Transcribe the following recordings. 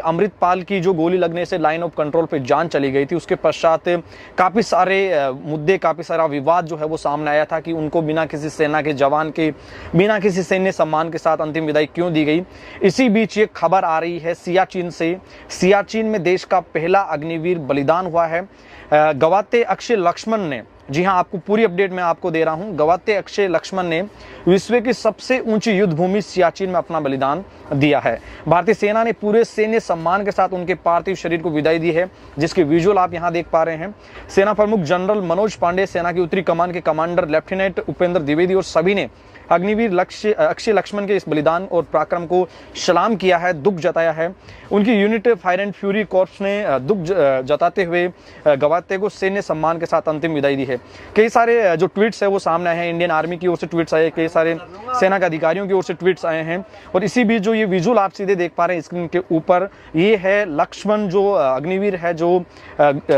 अमृतपाल की जो गोली लगने से लाइन ऑफ कंट्रोल पे जान चली गई थी, उसके पश्चात काफी सारे मुद्दे, काफी सारा विवाद जो है वो सामने आया था कि उनको बिना किसी सेना के जवान के, बिना किसी सैन्य सम्मान के साथ अंतिम विदाई क्यों दी गई। इसी बीच ये खबर आ रही है सियाचिन से। सियाचिन में देश का पहला अग्निवीर बलिदान हुआ है। गवाते अक्षय लक्ष्मण ने, जी हाँ, आपको पूरी अपडेट मैं आपको दे रहा हूं। गवाते अक्षय लक्ष्मण ने विश्व की सबसे ऊंची युद्ध भूमि सियाचिन में अपना बलिदान दिया है। भारतीय सेना ने पूरे सैन्य सम्मान के साथ उनके पार्थिव शरीर को विदाई दी है, जिसके विजुअल आप यहां देख पा रहे हैं। सेना प्रमुख जनरल मनोज पांडे, सेना की उत्तरी कमान के कमांडर लेफ्टिनेंट उपेंद्र द्विवेदी और सभी ने अग्निवीर अक्षय लक्ष्मण के इस बलिदान और पराक्रम को सलाम किया है, दुख जताया है। उनकी unit fire and fury corps ने दुख जताते हुए गवाते को सैन्य सम्मान के साथ अंतिम विदाई दी है। कई सारे जो ट्वीट्स है वो सामने आए हैं, इंडियन आर्मी की ओर से ट्वीट्स आए, कई सारे सेना के अधिकारियों की ओर से ट्वीट्स आए हैं। और इसी बीच जो ये विजुअल आप सीधे देख पा रहे हैं स्क्रीन के ऊपर, ये है लक्ष्मण जो अग्निवीर है, जो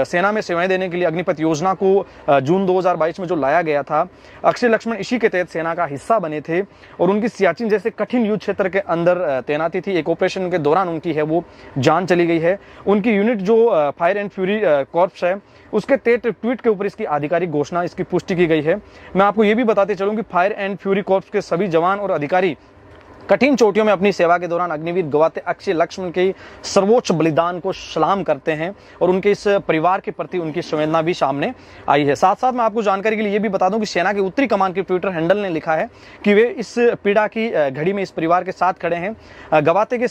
सेना में सेवाएं देने के लिए अग्निपथ योजना को जून 2022 में जो लाया गया था। अक्षय लक्ष्मण इसी के तहत सेना का हिस्सा बने थे और उनकी सियाचिन जैसे कठिन युद्ध क्षेत्र के अंदर तैनाती थी। एक ऑपरेशन के दौरान उनकी है वो जान चली गई है। उनकी यूनिट जो फायर एंड फ्यूरी कॉर्प्स है, उसके तहत ट्वीट के ऊपर इसकी आधिकारिक घोषणा, इसकी पुष्टि की गई है। मैं आपको ये भी बताते चलूं कि फायर एंड फ्यूरी कॉर्प्स के सभी जवान और अधिकारी कठिन चोटियों में अपनी सेवा के दौरान अग्निवीर गवाते अक्षय लक्ष्मण के सर्वोच्च बलिदान को सलाम करते हैं और उनके इस परिवार के प्रति उनकी संवेदना भी सामने आई है। साथ साथ मैं आपको जानकारी के लिए ये भी बता दूं कि सेना के उत्तरी कमान के ट्विटर हैंडल ने लिखा है कि वे इस पीड़ा की घड़ी में इस परिवार के साथ खड़े हैं। गवाते के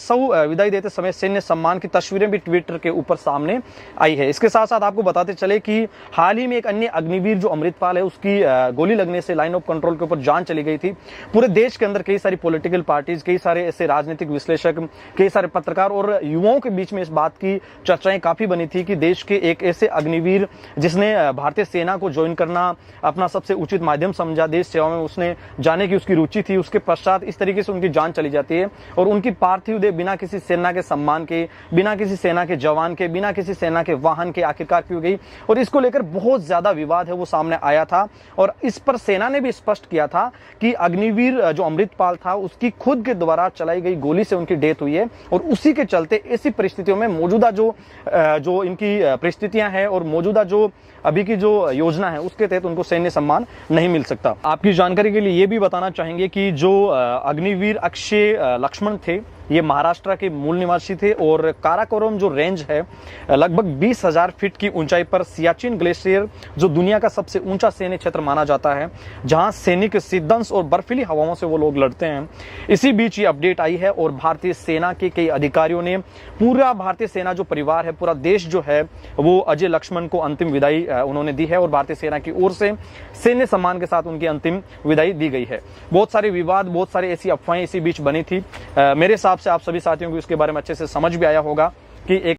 विदाई देते समय सैन्य सम्मान की तस्वीरें भी ट्विटर के ऊपर सामने आई है। इसके साथ साथ आपको बताते चले कि हाल ही में एक अन्य अग्निवीर जो अमृतपाल है, उसकी गोली लगने से लाइन ऑफ कंट्रोल के ऊपर जान चली गई थी। पूरे देश के अंदर कई सारी पॉलिटिकल पार्टी, कई सारे ऐसे राजनीतिक विश्लेषक, कई सारे पत्रकार और युवाओं के बीच में इस बात की चर्चाएं काफी बनी थी कि देश के एक ऐसे अग्निवीर जिसने भारतीय सेना को ज्वाइन करना अपना सबसे उचित माध्यम समझा, देश सेवा में उसने जाने की उसकी रुचि थी, उसके पश्चात इस तरीके से उनकी जान चली जाती है और उनकी पार्थिव देह बिना किसी सेना के सम्मान के, बिना किसी सेना के जवान के, बिना किसी सेना के वाहन के आखिरकार क्यों गई। और इसको लेकर बहुत ज्यादा विवाद है वो सामने आया था और इस पर सेना ने भी स्पष्ट किया था कि अग्निवीर जो अमृतपाल था, उसकी खुद के द्वारा चलाई गई गोली से उनकी डेथ हुई है और उसी के चलते ऐसी परिस्थितियों में मौजूदा जो इनकी परिस्थितियां हैं और मौजूदा जो अभी की जो योजना है, उसके तहत उनको सैन्य सम्मान नहीं मिल सकता। आपकी जानकारी के लिए ये भी बताना चाहेंगे कि जो अग्निवीर अक्षय लक्ष्मण थे, ये महाराष्ट्र के मूल निवासी थे और काराकोरम जो रेंज है, लगभग 20,000 फीट की ऊंचाई पर सियाचिन ग्लेशियर जो दुनिया का सबसे ऊंचा सैन्य क्षेत्र माना जाता है, जहां सैनिक शीतदंश और बर्फीली हवाओं से वो लोग लड़ते हैं। इसी बीच ये अपडेट आई है और भारतीय सेना के कई अधिकारियों ने, पूरा भारतीय सेना जो परिवार है, पूरा देश जो है, वो अजय लक्ष्मण को अंतिम विदाई उन्होंने दी है और भारतीय सेना की ओर से सैन्य सम्मान के साथ उनकी अंतिम विदाई दी गई है। बहुत सारे विवाद, बहुत सारी ऐसी अफवाहें इसी बीच बनी थी। मेरे हिसाब से आप सभी साथियों को इसके बारे में अच्छे से समझ भी आया होगा कि एक